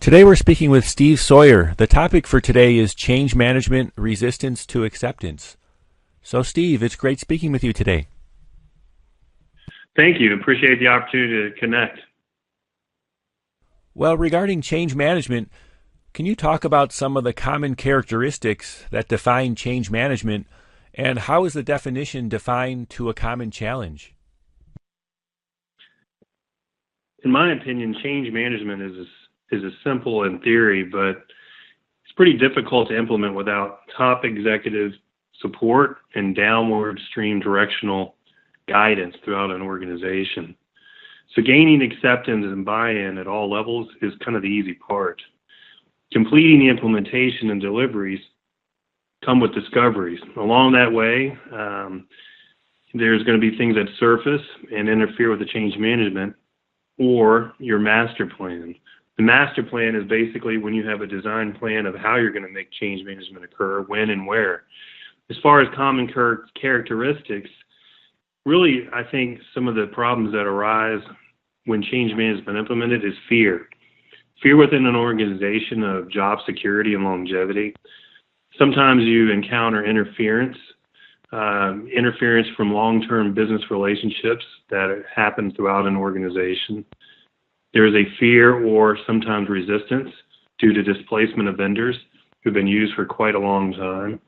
Today we're speaking with Steve Sawyer. The topic for today is change management, resistance to acceptance. So Steve, it's great speaking with you today. Thank you. Appreciate the opportunity to connect. Well, regarding change management, can you talk about some of the common characteristics that define change management, and how is the definition defined to a common challenge? In my opinion, change management is a simple in theory, but it's pretty difficult to implement without top executive support and downward stream directional guidance throughout an organization. So gaining acceptance and buy-in at all levels is kind of the easy part. Completing the implementation and deliveries come with discoveries. Along that way, there's going to be things that surface and interfere with the change management or your master plan. The master plan is basically when you have a design plan of how you're going to make change management occur, when and where. As far as common characteristics, really, I think some of the problems that arise when change management is implemented is fear. Fear within an organization of job security and longevity. Sometimes you encounter interference from long-term business relationships that happen throughout an organization. There is a fear or sometimes resistance due to displacement of vendors who've been used for quite a long time.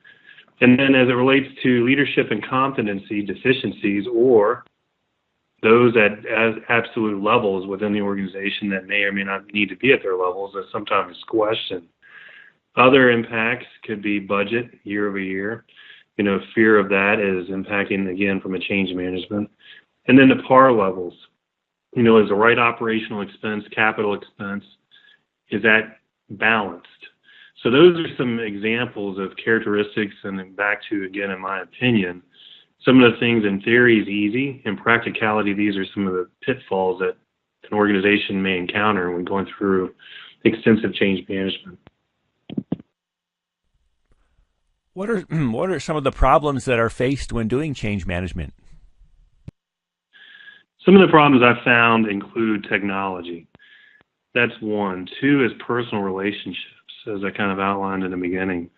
And then as it relates to leadership and competency deficiencies or those at absolute levels within the organization that may or may not need to be at their levels is sometimes questioned. Other impacts could be budget year over year. Fear of that is impacting, again, from a change management. And then the PAR levels. Is the right operational expense, capital expense, is that balanced? So those are some examples of characteristics, and then back to, again, in my opinion, some of the things in theory is easy. In practicality, these are some of the pitfalls that an organization may encounter when going through extensive change management. What are some of the problems that are faced when doing change management? Some of the problems I've found include technology. That's one. Two is personal relationships, as I kind of outlined in the beginning.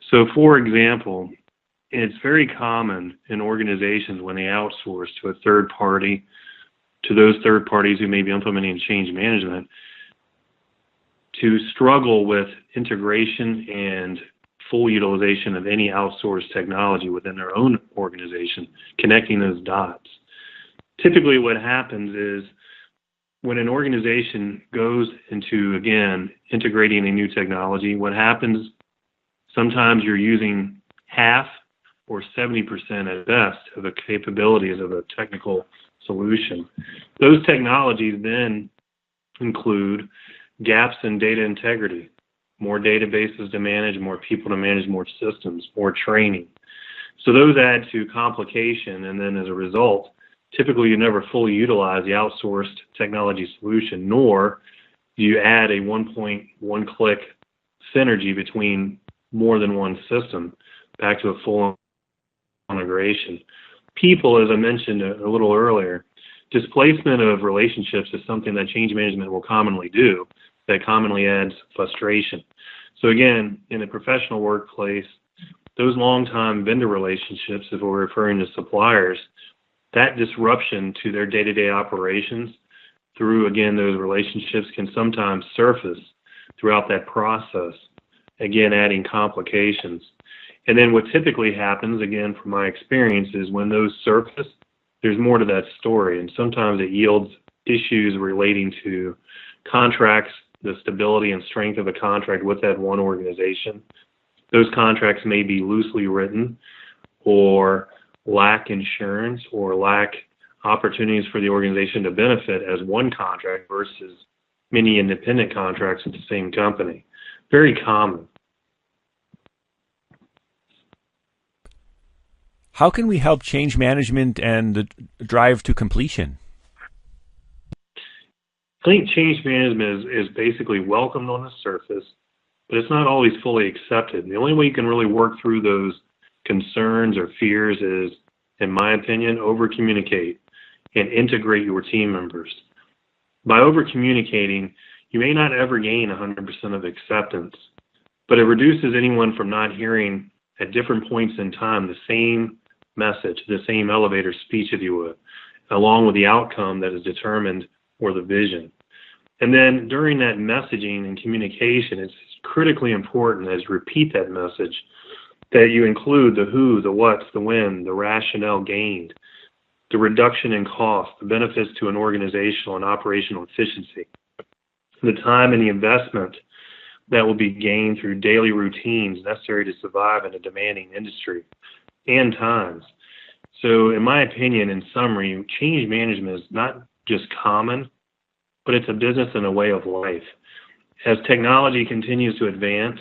So, for example, it's very common in organizations when they outsource to a third party, to those third parties who may be implementing change management, to struggle with integration and full utilization of any outsourced technology within their own organization, connecting those dots. Typically what happens is when an organization goes into, again, integrating a new technology, what happens, sometimes you're using half or 70% at best of the capabilities of a technical solution. Those technologies then include gaps in data integrity, more databases to manage, more people to manage, more systems, more training. So those add to complication, and then as a result, typically you never fully utilize the outsourced technology solution, nor do you add a one-click synergy between more than one system back to a full integration. People, as I mentioned a little earlier, displacement of relationships is something that change management will commonly do that commonly adds frustration. So again, in a professional workplace, those long-time vendor relationships, if we're referring to suppliers, that disruption to their day-to-day operations through, again, those relationships can sometimes surface throughout that process, again, adding complications. And then what typically happens, again, from my experience, is when those surface, there's more to that story. And sometimes it yields issues relating to contracts, the stability and strength of a contract with that one organization. Those contracts may be loosely written or lack insurance or lack opportunities for the organization to benefit as one contract versus many independent contracts at the same company. Very common. How can we help change management and the drive to completion? I think change management is basically welcomed on the surface, but it's not always fully accepted. And the only way you can really work through those concerns or fears is, in my opinion, over-communicate and integrate your team members. By over-communicating, You may not ever gain 100% of acceptance, but it reduces anyone from not hearing at different points in time the same message, the same elevator speech, if you would, along with the outcome that is determined or the vision. And then during that messaging and communication, it's critically important as you repeat that message that you include the who, the what's, the when, the rationale gained, the reduction in cost, the benefits to an organizational and operational efficiency, the time and the investment that will be gained through daily routines necessary to survive in a demanding industry, and times. So in my opinion, in summary, change management is not just common, but it's a business and a way of life. As technology continues to advance,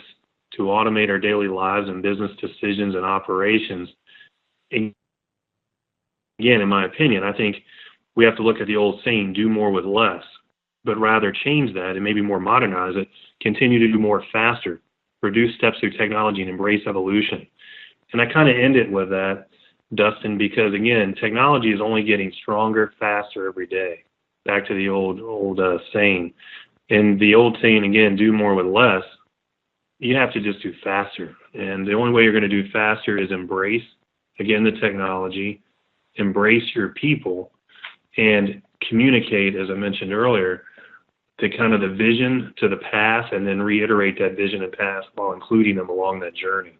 to automate our daily lives and business decisions and operations, again, in my opinion, I think we have to look at the old saying, do more with less, but rather change that and maybe more modernize it, continue to do more faster, reduce steps through technology and embrace evolution. And I kind of end it with that, Dustin, because again, technology is only getting stronger, faster every day. Back to the old saying. And the old saying, again, do more with less, you have to just do faster. And the only way you're going to do faster is embrace, again, the technology, embrace your people, and communicate, as I mentioned earlier, the kind of the vision to the path, and then reiterate that vision and path while including them along that journey.